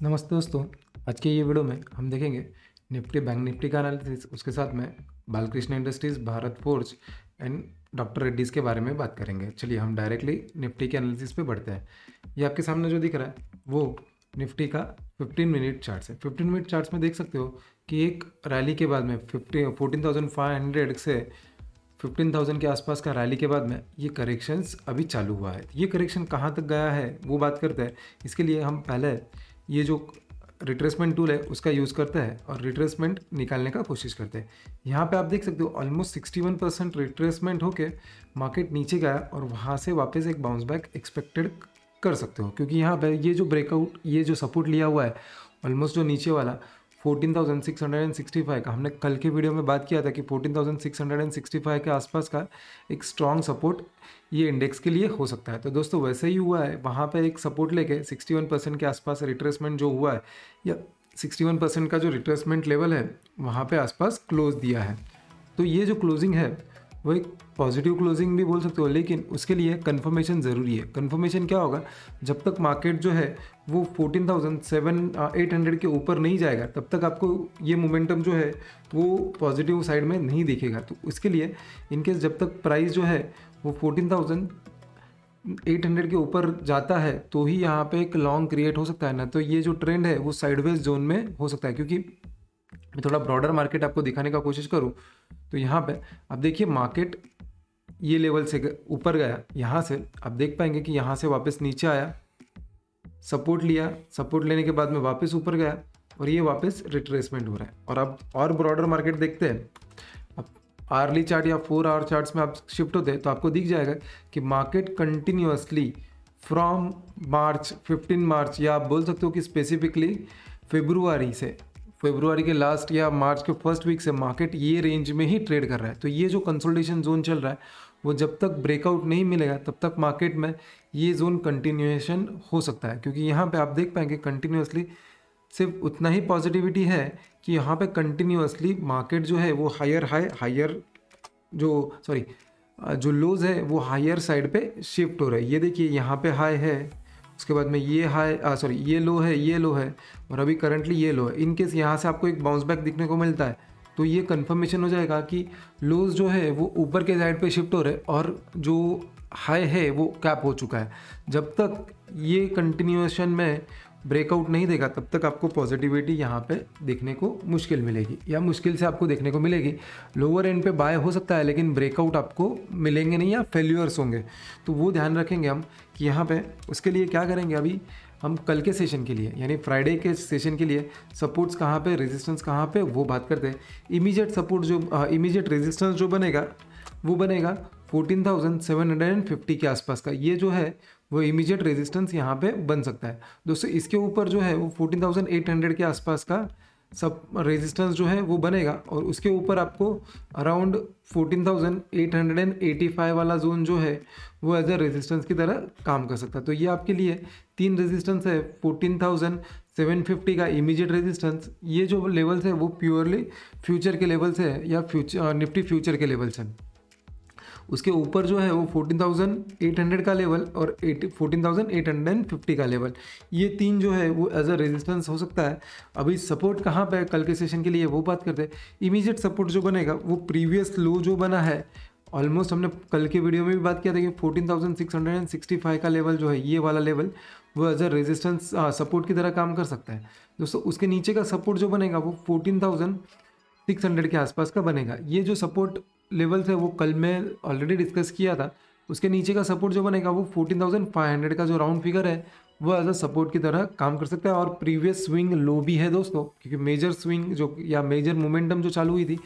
नमस्ते दोस्तों। आज के ये वीडियो में हम देखेंगे निफ्टी बैंक निफ्टी का एनालिसिस, उसके साथ में Balkrishna industries, Bharat forge and doctor Reddy's के बारे में बात करेंगे। चलिए हम डायरेक्टली निफ्टी के एनालिसिस पे बढ़ते हैं। ये आपके सामने जो दिख रहा है वो निफ्टी का 15 मिनट चार्ट्स है। 15 मिनट चार्ट्स में देख सकते हो कि एक रैली के बाद में 14,500 से 15,000 के आसपास का रैली के बाद में ये करेक्शंस अभी चालू हुआ है। ये करेक्शन कहाँ तक गया है वो बात करते हैं। इसके लिए हम पहले ये जो रिट्रेसमेंट टूल है उसका यूज़ करते हैं और रिट्रेसमेंट निकालने का कोशिश करते हैं। यहाँ पे आप देख सकते हो ऑलमोस्ट 61% रिट्रेसमेंट होके मार्केट नीचे गया और वहाँ से वापस एक बाउंस बैक एक्सपेक्टेड कर सकते हो, क्योंकि यहाँ पे ये जो ब्रेकआउट, ये जो सपोर्ट लिया हुआ है ऑलमोस्ट जो नीचे वाला 14,665 का, हमने कल के वीडियो में बात किया था कि 14,665 के आसपास का एक स्ट्रॉन्ग सपोर्ट ये इंडेक्स के लिए हो सकता है। तो दोस्तों वैसे ही हुआ है, वहाँ पे एक सपोर्ट लेके 61% के आसपास रिट्रेसमेंट जो हुआ है या 61% का जो रिट्रेसमेंट लेवल है वहाँ पे आसपास क्लोज दिया है। तो ये जो क्लोजिंग है वो एक पॉजिटिव क्लोजिंग भी बोल सकते हो, लेकिन उसके लिए कंफर्मेशन ज़रूरी है। कंफर्मेशन क्या होगा, जब तक मार्केट जो है वो 14,800 के ऊपर नहीं जाएगा तब तक आपको ये मोमेंटम जो है वो पॉजिटिव साइड में नहीं दिखेगा। तो उसके लिए इनकेस जब तक प्राइस जो है वो 14,800 के ऊपर जाता है तो ही यहाँ पे एक लॉन्ग क्रिएट हो सकता है, ना तो ये जो ट्रेंड है वो साइडवेज जोन में हो सकता है। क्योंकि मैं थोड़ा ब्रॉडर मार्केट आपको दिखाने का कोशिश करूँ तो यहाँ पे आप देखिए मार्केट ये लेवल से ऊपर गया, यहाँ से आप देख पाएंगे कि यहाँ से वापस नीचे आया, सपोर्ट लिया, सपोर्ट लेने के बाद में वापस ऊपर गया और ये वापस रिट्रेसमेंट हो रहा है। और अब और ब्रॉडर मार्केट देखते हैं, अब आर्ली चार्ट या 4 आवर चार्ट्स में आप शिफ्ट होते हैं तो आपको दिख जाएगा कि मार्केट कंटिन्यूअसली फ्रॉम मार्च 15 मार्च या आप बोल सकते हो कि स्पेसिफिकली फरवरी के लास्ट या मार्च के फर्स्ट वीक से मार्केट ये रेंज में ही ट्रेड कर रहा है। तो ये जो कंसोलिडेशन जोन चल रहा है वो जब तक ब्रेकआउट नहीं मिलेगा तब तक मार्केट में ये जोन कंटिन्यूएशन हो सकता है। क्योंकि यहाँ पे आप देख पाएंगे कंटिन्यूअसली सिर्फ उतना ही पॉजिटिविटी है कि यहाँ पे कंटिन्यूअसली मार्केट जो है वो हायर जो लोज है वो हायर साइड पे शिफ्ट हो रहा है। ये देखिए यहाँ पे हाई है, उसके बाद में ये ये लो है और अभी करंटली ये लो है। इन केस यहाँ से आपको एक बाउंस बैक दिखने को मिलता है तो ये कंफर्मेशन हो जाएगा कि लोज जो है वो ऊपर के साइड पे शिफ्ट हो रहे और जो हाई है वो कैप हो चुका है। जब तक ये कंटिन्यूएशन में ब्रेकआउट नहीं देगा तब तक आपको पॉजिटिविटी यहाँ पे देखने को मुश्किल मिलेगी या मुश्किल से आपको देखने को मिलेगी। लोअर एंड पे बाय हो सकता है लेकिन ब्रेकआउट आपको मिलेंगे नहीं या फेल्यूअर्स होंगे। तो वो ध्यान रखेंगे हम कि यहाँ पे उसके लिए क्या करेंगे। अभी हम कल के सेशन के लिए यानी फ्राइडे के सेशन के लिए सपोर्ट्स कहाँ पे, रेजिस्टेंस कहाँ पे, वो बात करते हैं। इमीडिएट सपोर्ट जो इमीडिएट रेजिस्टेंस जो बनेगा वो बनेगा 14,750 के आसपास का। ये जो है वो इमीडिएट रेजिस्टेंस यहाँ पे बन सकता है दोस्तों। इसके ऊपर जो है वो 14,800 के आसपास का सब रेजिस्टेंस जो है वो बनेगा और उसके ऊपर आपको अराउंड 14,885 वाला जोन जो है वो एज ए रेजिस्टेंस की तरह काम कर सकता है। तो ये आपके लिए 3 रेजिस्टेंस है। 14,750 का इमीडिएट रेजिस्टेंस, ये जो लेवल्स है वो प्योरली फ्यूचर के लेवल्स है या निफ्टी फ्यूचर के लेवल्स हैं। उसके ऊपर जो है वो 14,800 का लेवल और 14,850 का लेवल, ये 3 जो है वो एज अ रेजिस्टेंस हो सकता है। अभी सपोर्ट कहाँ पे कल के सेशन के लिए वो बात करते हैं। इमीडिएट सपोर्ट जो बनेगा वो प्रीवियस लो जो बना है, ऑलमोस्ट हमने कल के वीडियो में भी बात किया था कि 14,665 का लेवल जो है, ये वाला लेवल वो एज अ रेजिस्टेंस सपोर्ट की तरह काम कर सकता है दोस्तों। उसके नीचे का सपोर्ट जो बनेगा वो 14,600 के आसपास का बनेगा। ये जो सपोर्ट लेवल्स है वो कल मैं ऑलरेडी डिस्कस किया था। उसके नीचे का सपोर्ट जो बनेगा वो 14,500 का जो राउंड फिगर है वो एज अ सपोर्ट की तरह काम कर सकता है। और प्रीवियस स्विंग लो भी है दोस्तों, क्योंकि मेजर स्विंग जो या मेजर मोमेंटम जो चालू हुई थी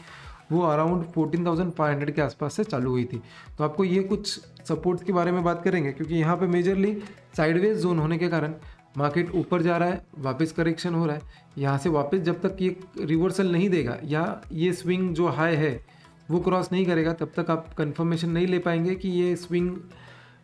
वो अराउंड 14,500 के आसपास से चालू हुई थी। तो आपको ये कुछ सपोर्ट्स के बारे में बात करेंगे, क्योंकि यहाँ पे मेजरली साइडवेज जोन होने के कारण मार्केट ऊपर जा रहा है, वापस करेक्शन हो रहा है। यहाँ से वापस जब तक ये रिवर्सल नहीं देगा या ये स्विंग जो हाई है वो क्रॉस नहीं करेगा तब तक आप कंफर्मेशन नहीं ले पाएंगे कि ये स्विंग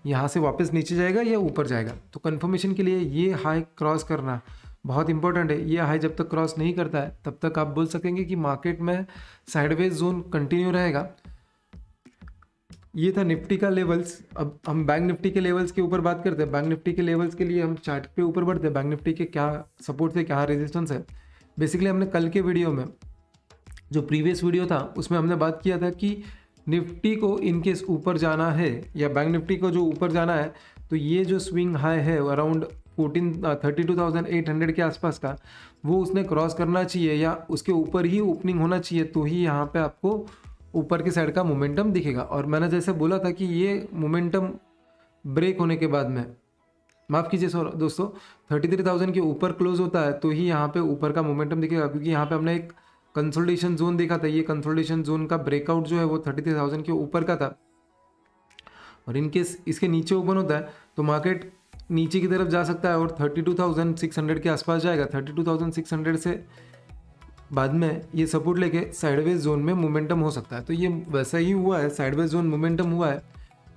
यहाँ से वापस नीचे जाएगा या ऊपर जाएगा। तो कंफर्मेशन के लिए ये हाई क्रॉस करना बहुत इंपॉर्टेंट है। ये हाई जब तक क्रॉस नहीं करता है तब तक आप बोल सकेंगे कि मार्केट में साइडवेज जोन कंटिन्यू रहेगा। ये था निफ्टी का लेवल्स। अब हम बैंक निफ्टी के लेवल्स के ऊपर बात करते हैं। बैंक निफ्टी के लेवल्स के लिए हम चार्ट पे ऊपर बढ़ते हैं। बैंक निफ्टी के क्या सपोर्ट है, क्या रेजिस्टेंस है। बेसिकली हमने कल के वीडियो में, जो प्रीवियस वीडियो था, उसमें हमने बात किया था कि निफ्टी को इनकेस ऊपर जाना है या बैंक निफ्टी को जो ऊपर जाना है, तो ये जो स्विंग हाई है अराउंड 32,800 के आसपास का, वो उसने क्रॉस करना चाहिए या उसके ऊपर ही ओपनिंग होना चाहिए, तो ही यहाँ पे आपको ऊपर की साइड का मोमेंटम दिखेगा। और मैंने जैसे बोला था कि ये मोमेंटम ब्रेक होने के बाद में, माफ़ कीजिए सर दोस्तों, 33,000 के ऊपर क्लोज होता है तो ही यहाँ पे ऊपर का मोमेंटम दिखेगा, क्योंकि यहाँ पे हमने एक कंसोलिडेशन जोन देखा था। ये कंसोलिडेशन जोन का ब्रेकआउट जो है वो 33,000 के ऊपर का था, और इनकेस इसके नीचे ओपन होता है तो मार्केट नीचे की तरफ जा सकता है और 32,600 के आसपास जाएगा। 32,600 से बाद में ये सपोर्ट लेके साइडवेज जोन में मोमेंटम हो सकता है। तो ये वैसा ही हुआ है, साइडवेज जोन मोमेंटम हुआ है,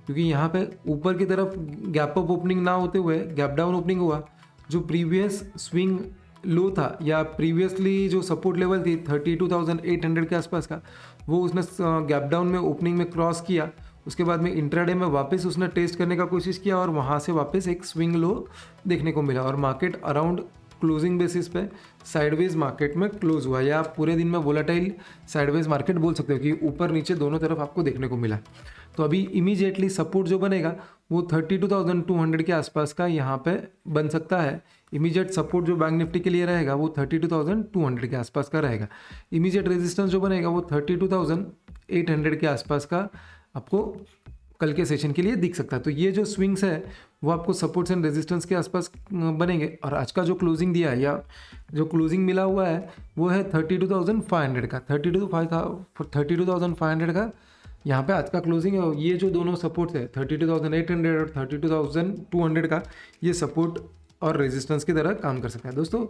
क्योंकि यहाँ पे ऊपर की तरफ गैप अप ओपनिंग ना होते हुए गैप डाउन ओपनिंग हुआ। जो प्रीवियस स्विंग लो था या प्रीवियसली जो सपोर्ट लेवल थी 32,800 के आसपास का, वो उसने गैप डाउन में ओपनिंग में क्रॉस किया। उसके बाद में इंट्राडे में वापस उसने टेस्ट करने का कोशिश किया और वहाँ से वापस एक स्विंग लो देखने को मिला, और मार्केट अराउंड क्लोजिंग बेसिस पे साइडवेज मार्केट में क्लोज हुआ, या आप पूरे दिन में वोलेटाइल साइडवेज मार्केट बोल सकते हो कि ऊपर नीचे दोनों तरफ आपको देखने को मिला। तो अभी इमीडिएटली सपोर्ट जो बनेगा वो 32,200 के आसपास का यहाँ पे बन सकता है। इमीडिएट सपोर्ट जो बैंक निफ्टी के लिए रहेगा वो 32,200 के आसपास का रहेगा। इमीडिएट रेजिस्टेंस जो बनेगा वो 32,800 के आसपास का आपको कल के सेशन के लिए दिख सकता है। तो ये जो स्विंग्स है वो आपको सपोर्ट्स एंड रेजिस्टेंस के आसपास बनेंगे। और आज का जो क्लोजिंग दिया है या जो क्लोजिंग मिला हुआ है वो है 32,500 का, 32,500 का यहाँ पे आज का क्लोजिंग है। ये जो दोनों सपोर्ट्स है 32,800 और 32,200 का, ये सपोर्ट और रेजिस्टेंस की तरह काम कर सकता है। दोस्तों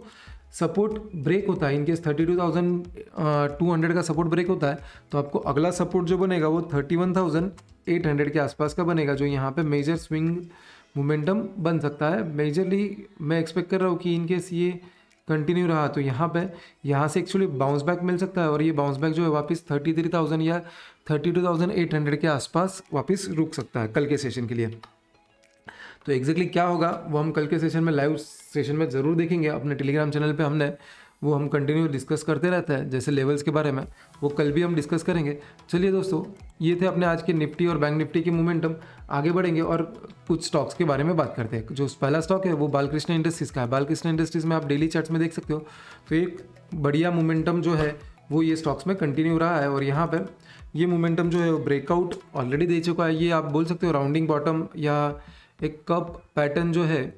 सपोर्ट ब्रेक होता है, इनकेस 32,200 का सपोर्ट ब्रेक होता है तो आपको अगला सपोर्ट जो बनेगा वो 31,800 के आसपास का बनेगा, जो यहाँ पे मेजर स्विंग मोमेंटम बन सकता है। मेजरली मैं एक्सपेक्ट कर रहा हूँ कि इनकेस ये कंटिन्यू रहा तो यहाँ से एक्चुअली बाउंस बैक मिल सकता है, और ये बाउंस बैक जो है वापस 33,000 या 32,800 के आसपास वापस रुक सकता है कल के सेशन के लिए। तो एग्जैक्टली क्या होगा वो हम कल के सेशन में, लाइव सेशन में ज़रूर देखेंगे। अपने टेलीग्राम चैनल पे हमने वो हम कंटिन्यू डिस्कस करते रहता है, जैसे लेवल्स के बारे में वो कल भी हम डिस्कस करेंगे। चलिए दोस्तों, ये थे अपने आज के निफ्टी और बैंक निफ्टी के मोमेंटम। आगे बढ़ेंगे और कुछ स्टॉक्स के बारे में बात करते हैं। जो पहला स्टॉक है वो बालकृष्ण इंडस्ट्रीज़ का है। बालकृष्ण इंडस्ट्रीज़ में आप डेली चार्ट्स में देख सकते हो, तो एक बढ़िया मोमेंटम जो है वो ये स्टॉक्स में कंटिन्यू रहा है। और यहाँ पर ये मोमेंटम जो है वो ब्रेकआउट ऑलरेडी दे चुका है। ये आप बोल सकते हो राउंडिंग बॉटम या एक कप पैटर्न जो है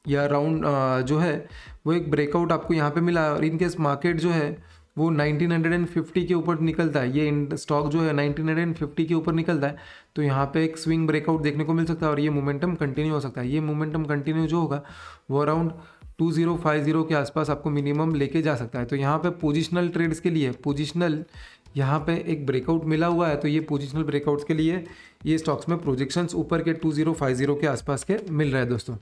या राउंड जो है वो एक ब्रेकआउट आपको यहाँ पे मिला है। और इनकेस मार्केट जो है वो 1950 के ऊपर निकलता है, ये स्टॉक जो है 1950 के ऊपर निकलता है, तो यहाँ पे एक स्विंग ब्रेकआउट देखने को मिल सकता है और ये मोमेंटम कंटिन्यू हो सकता है। ये मोमेंटम कंटिन्यू जो होगा वो अराउंड 2050 के आसपास आपको मिनिमम लेके जा सकता है। तो यहाँ पे पोजिशनल ट्रेड्स के लिए यहाँ पे एक ब्रेकआउट मिला हुआ है, तो ये पोजिशनल ब्रेकआउट्स के लिए ये स्टॉक्स में प्रोजेक्शंस ऊपर के 2050 के आसपास के मिल रहे हैं। दोस्तों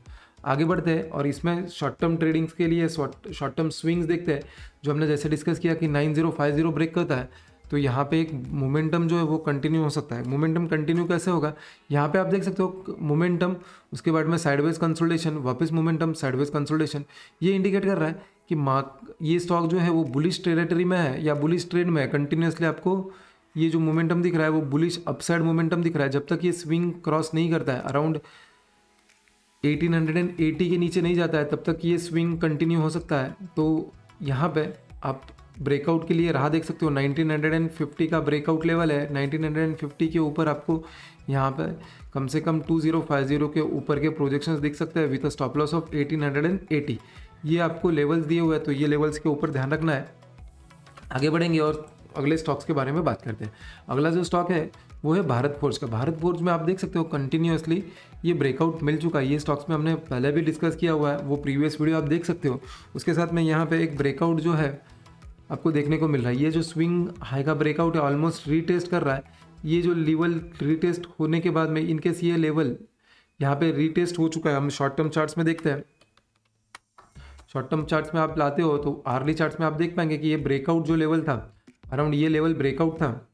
आगे बढ़ते हैं और इसमें शॉर्ट टर्म ट्रेडिंग्स के लिए शॉर्ट टर्म स्विंग्स देखते हैं, जो हमने जैसे डिस्कस किया कि 9050 ब्रेक करता है तो यहाँ पे एक मोमेंटम जो है वो कंटिन्यू हो सकता है। मोमेंटम कंटिन्यू कैसे होगा, यहाँ पे आप देख सकते हो मोमेंटम, उसके बाद में साइडवेज कंसोलिडेशन, वापस मोमेंटम, साइडवेज कंसोलिडेशन। ये इंडिकेट कर रहा है कि ये स्टॉक जो है वो बुलिश टेरिटरी में है या बुलिश ट्रेड में है। कंटिन्यूसली आपको ये जो मोमेंटम दिख रहा है वो बुलिश अपसाइड मोमेंटम दिख रहा है। जब तक ये स्विंग क्रॉस नहीं करता है, अराउंड 1880 के नीचे नहीं जाता है, तब तक ये स्विंग कंटिन्यू हो सकता है। तो यहाँ पे आप ब्रेकआउट के लिए राह देख सकते हो। 1950 का ब्रेकआउट लेवल है, 1950 के ऊपर आपको यहाँ पे कम से कम 2050 के ऊपर के प्रोजेक्शंस दिख सकते हैं with a stop loss of 1880। ये आपको लेवल्स दिए हुए हैं, तो ये लेवल्स के ऊपर ध्यान रखना है। आगे बढ़ेंगे और अगले स्टॉक्स के बारे में बात करते हैं। अगला जो स्टॉक है वो है भारत फोर्ज का। भारत फोर्ज में आप देख सकते हो कंटिन्यूसली ये ब्रेकआउट मिल चुका है। ये स्टॉक्स में हमने पहले भी डिस्कस किया हुआ है, वो प्रीवियस वीडियो आप देख सकते हो। उसके साथ में यहाँ पे एक ब्रेकआउट जो है आपको देखने को मिल रहा है। ये जो स्विंग हाई का ब्रेकआउट है ऑलमोस्ट रीटेस्ट कर रहा है। ये जो लेवल रीटेस्ट होने के बाद में इनकेस ये लेवल यहाँ पे रीटेस्ट हो चुका है, हम शॉर्ट टर्म चार्ट्स में देखते हैं। शॉर्ट टर्म चार्ट्स में आप लाते हो तो आर्ली चार्ट्स में आप देख पाएंगे कि ये ब्रेकआउट जो लेवल था, अराउंड ये लेवल ब्रेकआउट था।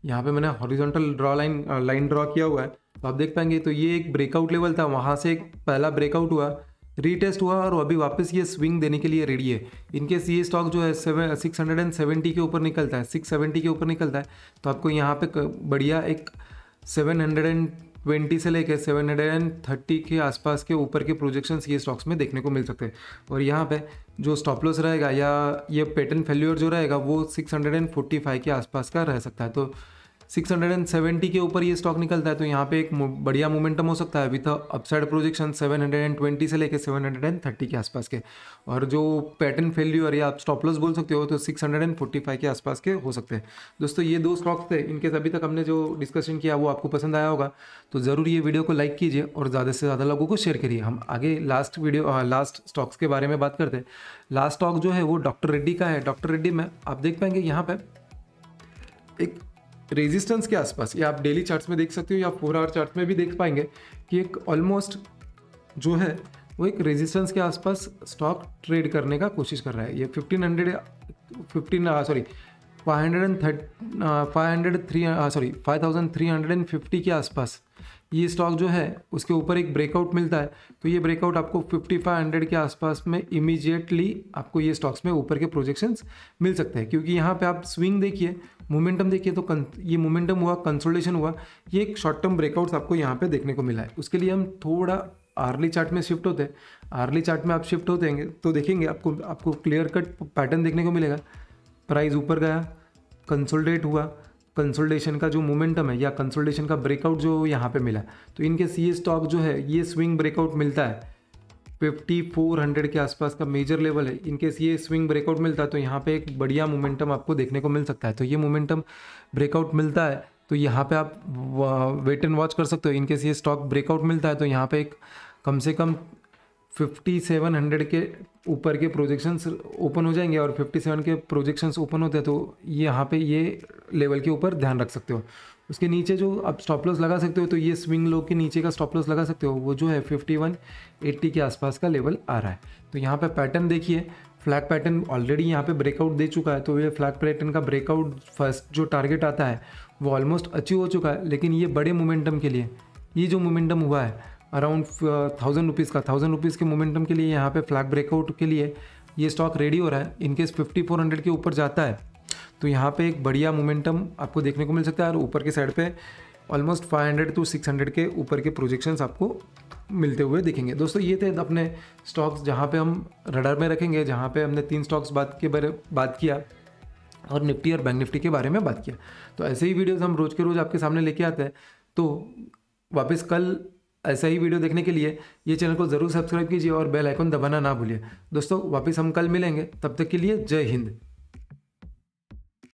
यहाँ पे मैंने हॉरिजॉन्टल लाइन ड्रॉ किया हुआ है, तो आप देख पाएंगे। तो ये एक ब्रेकआउट लेवल था, वहाँ से एक पहला ब्रेकआउट हुआ, रीटेस्ट हुआ और अभी वापस ये स्विंग देने के लिए रेडी है। इनकेस ये स्टॉक जो है 670 के ऊपर निकलता है, 670 के ऊपर निकलता है, तो आपको यहाँ पे बढ़िया एक 720 से लेकर 730 के आसपास के ऊपर के प्रोजेक्शंस ये स्टॉक्स में देखने को मिल सकते हैं। और यहाँ पे जो स्टॉप लॉस रहेगा या ये पैटर्न फेल्यूर जो रहेगा वो 645 के आसपास का रह सकता है। तो 670 के ऊपर ये स्टॉक निकलता है तो यहाँ पे एक बढ़िया मोमेंटम हो सकता है विथ अपसाइड प्रोजेक्शन 720 से लेके 730 के आसपास के। और जो पैटर्न फेल्यूर या आप स्टॉप लॉस बोल सकते हो तो 645 के आसपास के हो सकते हैं। दोस्तों ये दो स्टॉक्स थे, इनके अभी तक हमने जो डिस्कशन किया वो आपको पसंद आया होगा, तो ज़रूर ये वीडियो को लाइक कीजिए और ज़्यादा से ज़्यादा लोगों को शेयर करिए। हम आगे लास्ट स्टॉक्स के बारे में बात करते हैं। लास्ट स्टॉक जो है वो डॉक्टर रेड्डी का है। डॉक्टर रेड्डी में आप देख पाएंगे यहाँ पे एक रेजिस्टेंस के आसपास, या आप डेली चार्ट्स में देख सकते हो या 4 आवर चार्ट में भी देख पाएंगे कि एक ऑलमोस्ट जो है वो एक रेजिस्टेंस के आसपास स्टॉक ट्रेड करने का कोशिश कर रहा है। ये 5350 के आसपास ये स्टॉक जो है उसके ऊपर एक ब्रेकआउट मिलता है, तो ये ब्रेकआउट आपको 5500 के आसपास में इमीडिएटली आपको ये स्टॉक्स में ऊपर के प्रोजेक्शंस मिल सकते हैं। क्योंकि यहाँ पे आप स्विंग देखिए, मोमेंटम देखिए, तो ये मोमेंटम हुआ, कंसोलिडेशन हुआ, ये एक शॉर्ट टर्म ब्रेकआउट्स आपको यहाँ पे देखने को मिला है। उसके लिए हम थोड़ा आर्ली चार्ट में शिफ्ट होते हैं। आर्ली चार्ट में आप शिफ्ट होते हैं तो देखेंगे आपको क्लियर कट पैटर्न देखने को मिलेगा। प्राइस ऊपर गया, कंसोलिडेट हुआ, कंसोलिडेशन का जो मोमेंटम है या कंसोलिडेशन का ब्रेकआउट जो यहाँ पे मिला, तो इनके ये स्टॉक जो है ये स्विंग ब्रेकआउट मिलता है 5400 के आसपास का मेजर लेवल है। इनकेस ये स्विंग ब्रेकआउट मिलता है तो यहाँ पे एक बढ़िया मोमेंटम आपको देखने को मिल सकता है। तो ये मोमेंटम ब्रेकआउट मिलता है तो यहाँ पे आप वेट एंड वॉच कर सकते हो। इनकेस ये स्टॉक ब्रेकआउट मिलता है तो यहाँ पे एक कम से कम 5700 के ऊपर के प्रोजेक्शंस ओपन हो जाएंगे, और 57 के प्रोजेक्शंस ओपन होते हैं तो यहाँ पे ये लेवल के ऊपर ध्यान रख सकते हो। उसके नीचे जो आप स्टॉप लॉस लगा सकते हो, तो ये स्विंग लो के नीचे का स्टॉप लॉस लगा सकते हो, वो जो है 5180 के आसपास का लेवल आ रहा है। तो यहाँ पे पैटर्न देखिए, फ्लैग पैटर्न ऑलरेडी यहाँ पे ब्रेकआउट दे चुका है, तो ये फ्लैग पैटर्न का ब्रेकआउट फर्स्ट जो टारगेट आता है वो ऑलमोस्ट अचीव हो चुका है। लेकिन ये बड़े मोमेंटम के लिए ये जो मोमेंटम हुआ है अराउंड 1000 रुपीज़ का, 1000 रुपीज़ के मोमेंटम के लिए यहाँ पे फ्लैग ब्रेकआउट के लिए ये स्टॉक रेडी हो रहा है। इनकेस 5400 के ऊपर जाता है तो यहाँ पे एक बढ़िया मोमेंटम आपको देखने को मिल सकता है, और ऊपर के साइड पे ऑलमोस्ट 500 to 600 के ऊपर के प्रोजेक्शंस आपको मिलते हुए दिखेंगे। दोस्तों ये थे अपने स्टॉक्स जहाँ पे हम रडार में रखेंगे, जहाँ पे हमने 3 स्टॉक्स बात किया और निफ्टी और बैंक निफ्टी के बारे में बात किया। तो ऐसे ही वीडियोज़ हम रोज़ के रोज़ आपके सामने लेके आते हैं। तो वापस कल ऐसा ही वीडियो देखने के लिए ये चैनल को ज़रूर सब्सक्राइब कीजिए और बेल आइकन दबाना ना भूलिए। दोस्तों वापस हम कल मिलेंगे, तब तक के लिए जय हिंद।